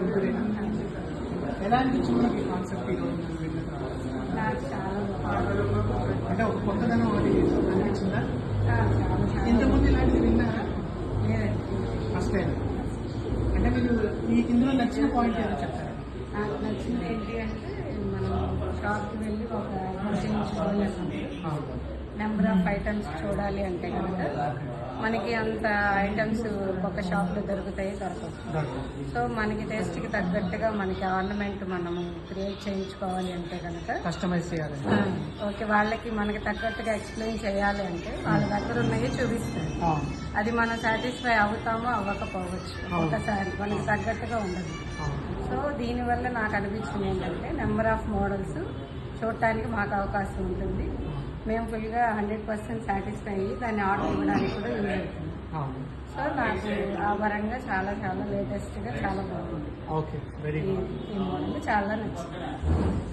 గుంటూరేనా? ఎలా అనిపించింది మీకు ఈ కాన్సెప్ట్ ఈరోజు మనం విన్న తర్వాత? నాకు చాలా బాగుంది. అంటే ఒక కొత్తదనం అది అనిపించిందా? చాలా ఇంతకుముందు ఇలాంటివి విన్నారా? లేదండి. First time. అంటే మీరు మీకు ఇందులో నచ్చిన పాయింట్ ఏదో చెప్తారా? నాకు నచ్చింది ఏంటి అంటే మనం షాప్కి వెళ్ళి ఒక ఐటమ్స్ చూడాలన్నప్పుడు నెంబర్ ఆఫ్ ఐటమ్స్ చూడాలి అంటే కనుక మనకి అంత ఐటమ్స్ ఒక షాప్లో దొరకవు. సో మనకి టేస్ట్కి తగ్గట్టుగా మనకి ఆర్నమెంట్ మనము క్రియేట్ చేయించుకోవాలి అంటే కనుక కస్టమైజ్ చేయాలి. ఓకే, వాళ్ళకి మనకి తగ్గట్టుగా ఎక్స్ప్లెయిన్ చేయాలి అంటే వాళ్ళ దగ్గర ఉన్నవి చూపిస్తారు. అది మనం సాటిస్ఫై అవుతామో అవ్వకపోవచ్చు, ఒకసారి మనకి తగ్గట్టుగా ఉండదు. సో దీనివల్ల నాకు అనిపించింది ఏంటంటే నెంబర్ ఆఫ్ మోడల్స్ చూడటానికి మాకు అవకాశం ఉంటుంది. మేము ఫుల్గా 100% సాటిస్ఫై అయ్యి దాన్ని ఆర్డర్ ఇవ్వడానికి కూడా యూజ్ అవుతుంది. సో నాకు ఆ పరంగా చాలా చాలా లేటెస్ట్గా చాలా బాగుంది. Okay, very good. ఈ మోడల్ చాలా నచ్చింది.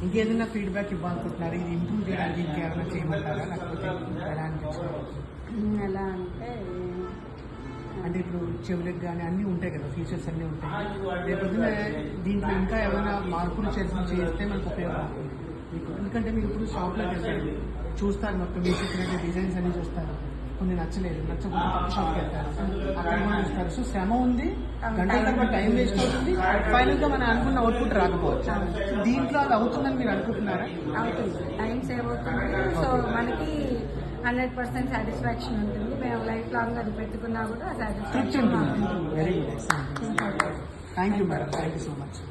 ఇంకేదైనా ఫీడ్బ్యాక్ ఇవ్వాలనుకుంటున్నారు? ఇది ఇంప్రూవ్ చేయడానికి ఇంకేమైనా చేయమంటారా, లేకపోతే ఎలా అనిపించింది? ఎలా అంటే ఇప్పుడు చెవులకు కానీ అన్నీ ఉంటాయి కదా, ఫీచర్స్ అన్నీ ఉంటాయి. రేపొద్దున దీంట్లో ఇంకా ఏమైనా మార్పులు చేస్తే మనకు ఉపయోగపడుతుంది. ఎందుకంటే మీరు ఇప్పుడు షాప్లోకి వెళ్తారు, చూస్తారు, మొత్తం మీరు చెప్పినట్టు డిజైన్స్ అన్ని చూస్తారు, కొన్ని నచ్చకపోతే పక్క షాప్కి వెళ్తారు, అక్కడ కూడా చూస్తారు. సో శ్రమ ఉంది, గంటల తరబడి టైం వేస్ట్ అవుతుంది, ఫైనల్గా మనం అనుకున్న అవుట్పుట్ రాకపోవచ్చు. దీంట్లో అది అవుతుందని మీరు అనుకుంటున్నారా? అవుతుంది, టైం సేవ్ అవుతుంది. సో మనకి 100% సాటిస్ఫాక్షన్ ఉంటుంది. మేము లైఫ్ లాంగ్ అది పెట్టుకున్నా కూడా సాటిస్ఫాక్షన్ ఉంటుంది. Very good. Thank you madam, thank you so much.